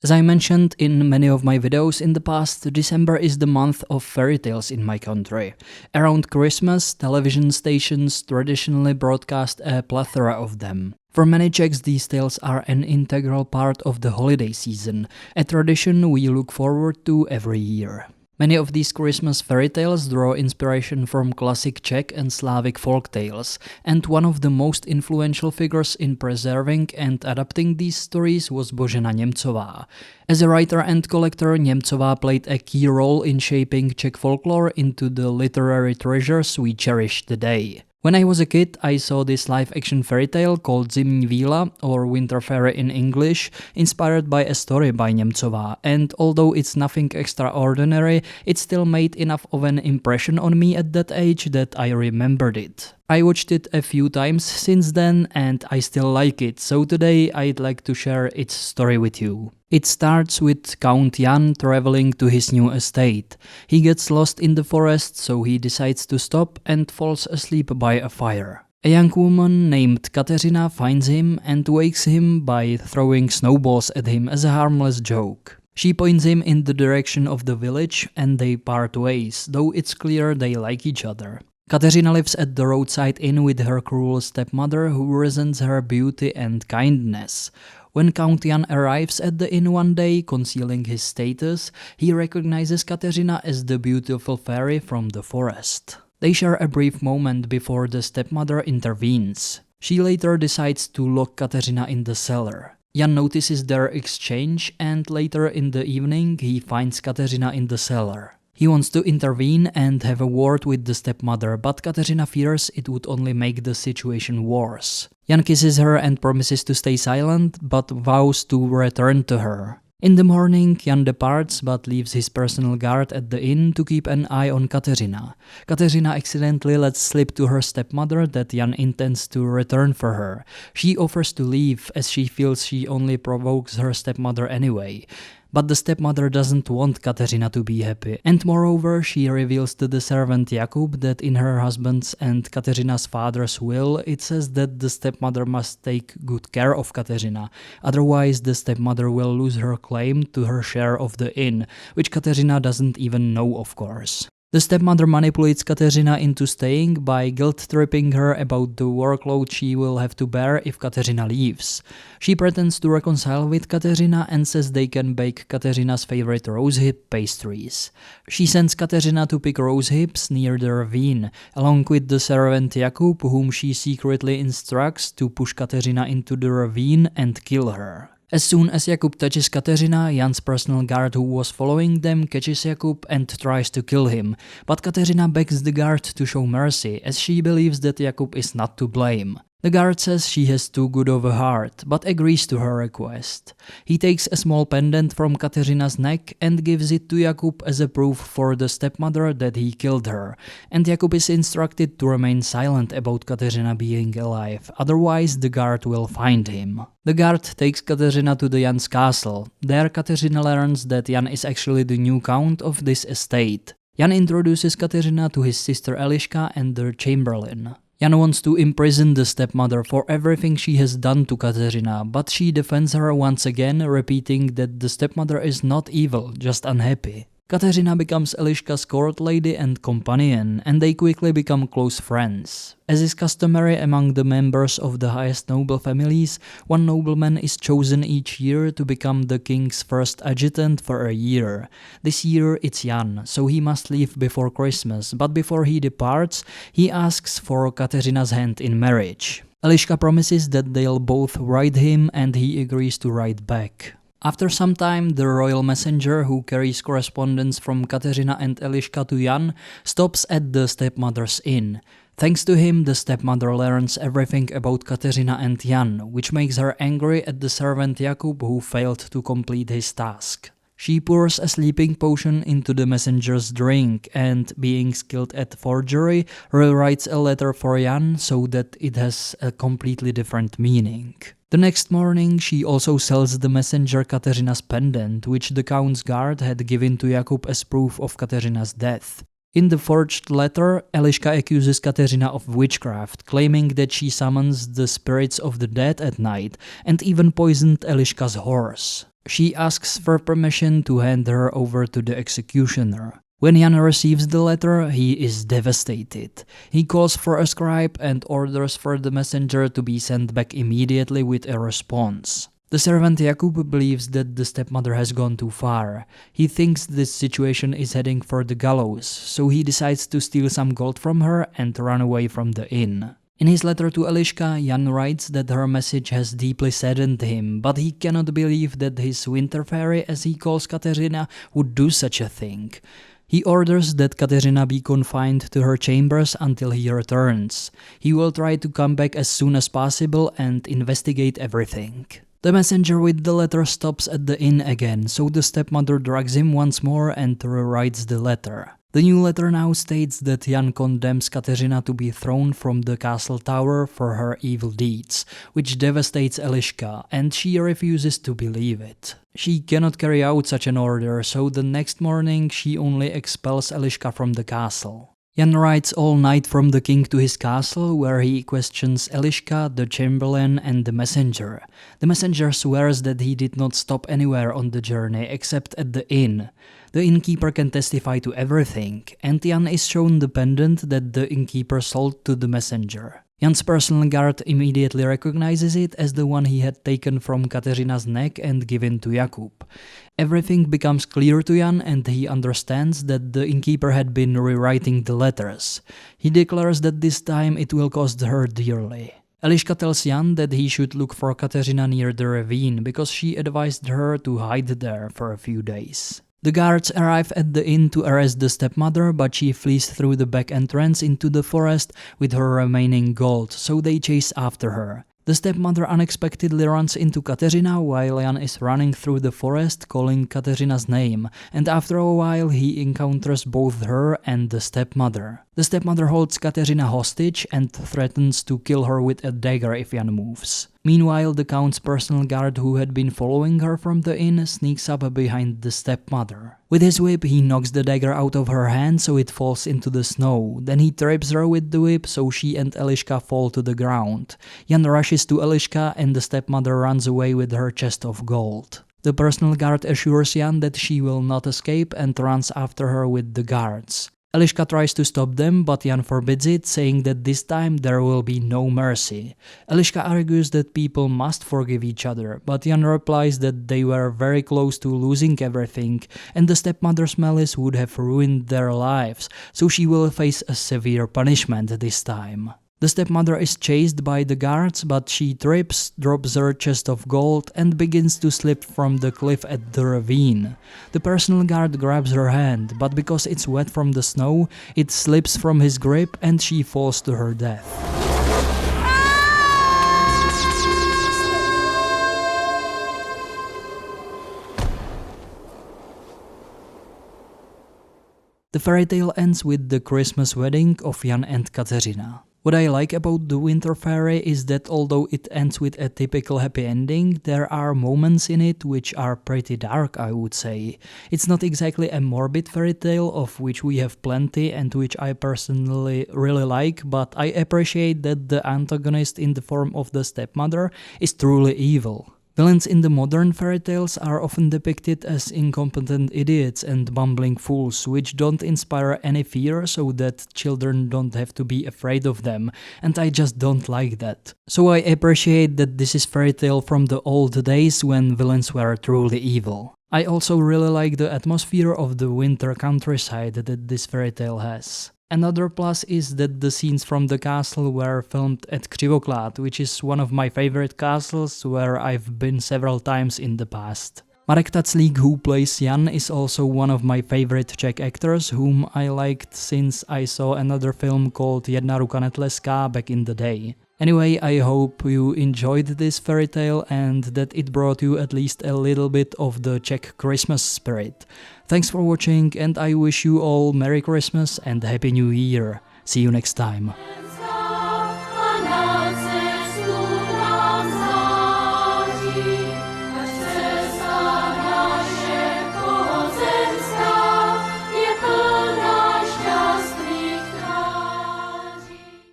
As I mentioned in many of my videos in the past, December is the month of fairy tales in my country. Around Christmas, television stations traditionally broadcast a plethora of them. For many Czechs, these tales are an integral part of the holiday season, a tradition we look forward to every year. Many of these Christmas fairy tales draw inspiration from classic Czech and Slavic folk tales, and one of the most influential figures in preserving and adapting these stories was Božena Němcová. As a writer and collector, Němcová played a key role in shaping Czech folklore into the literary treasures we cherish today. When I was a kid, I saw this live-action fairy tale called Zimní víla, or Winter Fairy in English, inspired by a story by Němcová, and although it's nothing extraordinary, it still made enough of an impression on me at that age that I remembered it. I watched it a few times since then, and I still like it, so today I'd like to share its story with you. It starts with Count Jan traveling to his new estate. He gets lost in the forest, so he decides to stop and falls asleep by a fire. A young woman named Kateřina finds him and wakes him by throwing snowballs at him as a harmless joke. She points him in the direction of the village and they part ways, though it's clear they like each other. Kateřina lives at the roadside inn with her cruel stepmother who resents her beauty and kindness. When Count Jan arrives at the inn one day, concealing his status, he recognizes Kateřina as the beautiful fairy from the forest. They share a brief moment before the stepmother intervenes. She later decides to lock Kateřina in the cellar. Jan notices their exchange and later in the evening he finds Kateřina in the cellar. He wants to intervene and have a word with the stepmother, but Kateřina fears it would only make the situation worse. Jan kisses her and promises to stay silent, but vows to return to her. In the morning, Jan departs but leaves his personal guard at the inn to keep an eye on Kateřina. Kateřina accidentally lets slip to her stepmother that Jan intends to return for her. She offers to leave as she feels she only provokes her stepmother anyway. But the stepmother doesn't want Kateřina to be happy, and moreover she reveals to the servant Jakub that in her husband's and Kateřina's father's will it says that the stepmother must take good care of Kateřina, otherwise the stepmother will lose her claim to her share of the inn, which Kateřina doesn't even know, of course. The stepmother manipulates Kateřina into staying by guilt-tripping her about the workload she will have to bear if Kateřina leaves. She pretends to reconcile with Kateřina and says they can bake Kateřina's favorite rosehip pastries. She sends Kateřina to pick rosehips near the ravine, along with the servant Jakub, whom she secretly instructs to push Kateřina into the ravine and kill her. As soon as Jakub touches Kateřina, Jan's personal guard who was following them catches Jakub and tries to kill him, but Kateřina begs the guard to show mercy as she believes that Jakub is not to blame. The guard says she has too good of a heart, but agrees to her request. He takes a small pendant from Kateřina's neck and gives it to Jakub as a proof for the stepmother that he killed her, and Jakub is instructed to remain silent about Kateřina being alive, otherwise the guard will find him. The guard takes Kateřina to the Jan's castle. There Kateřina learns that Jan is actually the new count of this estate. Jan introduces Kateřina to his sister Eliška and their chamberlain. Jan wants to imprison the stepmother for everything she has done to Kateřina, but she defends her once again, repeating that the stepmother is not evil, just unhappy. Kateřina becomes Eliška's court lady and companion, and they quickly become close friends. As is customary among the members of the highest noble families, one nobleman is chosen each year to become the king's first adjutant for a year. This year it's Jan, so he must leave before Christmas, but before he departs, he asks for Kateřina's hand in marriage. Eliška promises that they'll both ride him and he agrees to ride back. After some time, the royal messenger who carries correspondence from Kateřina and Eliška to Jan stops at the stepmother's inn. Thanks to him, the stepmother learns everything about Kateřina and Jan, which makes her angry at the servant Jakub who failed to complete his task. She pours a sleeping potion into the messenger's drink and, being skilled at forgery, rewrites a letter for Jan so that it has a completely different meaning. The next morning, she also sells the messenger Kateřina's pendant, which the count's guard had given to Jakub as proof of Kateřina's death. In the forged letter, Eliška accuses Kateřina of witchcraft, claiming that she summons the spirits of the dead at night and even poisoned Eliška's horse. She asks for permission to hand her over to the executioner. When Jan receives the letter, he is devastated. He calls for a scribe and orders for the messenger to be sent back immediately with a response. The servant Jakub believes that the stepmother has gone too far. He thinks this situation is heading for the gallows, so he decides to steal some gold from her and run away from the inn. In his letter to Eliška, Jan writes that her message has deeply saddened him, but he cannot believe that his winter fairy, as he calls Kateřina, would do such a thing. He orders that Kateřina be confined to her chambers until he returns. He will try to come back as soon as possible and investigate everything. The messenger with the letter stops at the inn again, so the stepmother drugs him once more and rewrites the letter. The new letter now states that Jan condemns Kateřina to be thrown from the castle tower for her evil deeds, which devastates Eliška, and she refuses to believe it. She cannot carry out such an order, so the next morning she only expels Eliška from the castle. Jan rides all night from the king to his castle, where he questions Eliška, the chamberlain, and the messenger. The messenger swears that he did not stop anywhere on the journey except at the inn. The innkeeper can testify to everything, and Jan is shown the pendant that the innkeeper sold to the messenger. Jan's personal guard immediately recognizes it as the one he had taken from Kateřina's neck and given to Jakub. Everything becomes clear to Jan, and he understands that the innkeeper had been rewriting the letters. He declares that this time it will cost her dearly. Eliška tells Jan that he should look for Kateřina near the ravine, because she advised her to hide there for a few days. The guards arrive at the inn to arrest the stepmother, but she flees through the back entrance into the forest with her remaining gold, so they chase after her. The stepmother unexpectedly runs into Kateřina while Jan is running through the forest calling Kateřina's name, and after a while he encounters both her and the stepmother. The stepmother holds Kateřina hostage and threatens to kill her with a dagger if Jan moves. Meanwhile, the count's personal guard who had been following her from the inn sneaks up behind the stepmother. With his whip, he knocks the dagger out of her hand so it falls into the snow. Then he trips her with the whip so she and Eliška fall to the ground. Jan rushes to Eliška and the stepmother runs away with her chest of gold. The personal guard assures Jan that she will not escape and runs after her with the guards. Eliška tries to stop them, but Jan forbids it, saying that this time there will be no mercy. Eliška argues that people must forgive each other, but Jan replies that they were very close to losing everything, and the stepmother's malice would have ruined their lives, so she will face a severe punishment this time. The stepmother is chased by the guards, but she trips, drops her chest of gold, and begins to slip from the cliff at the ravine. The personal guard grabs her hand, but because it's wet from the snow, it slips from his grip and she falls to her death. The fairy tale ends with the Christmas wedding of Jan and Kateřina. What I like about The Winter Fairy is that although it ends with a typical happy ending, there are moments in it which are pretty dark, I would say. It's not exactly a morbid fairy tale, of which we have plenty and which I personally really like, but I appreciate that the antagonist in the form of the stepmother is truly evil. Villains in the modern fairy tales are often depicted as incompetent idiots and bumbling fools, which don't inspire any fear so that children don't have to be afraid of them, and I just don't like that. So I appreciate that this is fairy tale from the old days when villains were truly evil. I also really like the atmosphere of the winter countryside that this fairy tale has. Another plus is that the scenes from the castle were filmed at Křivoklát, which is one of my favorite castles where I've been several times in the past. Marek Taclík, who plays Jan, is also one of my favorite Czech actors, whom I liked since I saw another film called Jedna ruka netleská back in the day. Anyway, I hope you enjoyed this fairy tale and that it brought you at least a little bit of the Czech Christmas spirit. Thanks for watching, and I wish you all Merry Christmas and Happy New Year. See you next time.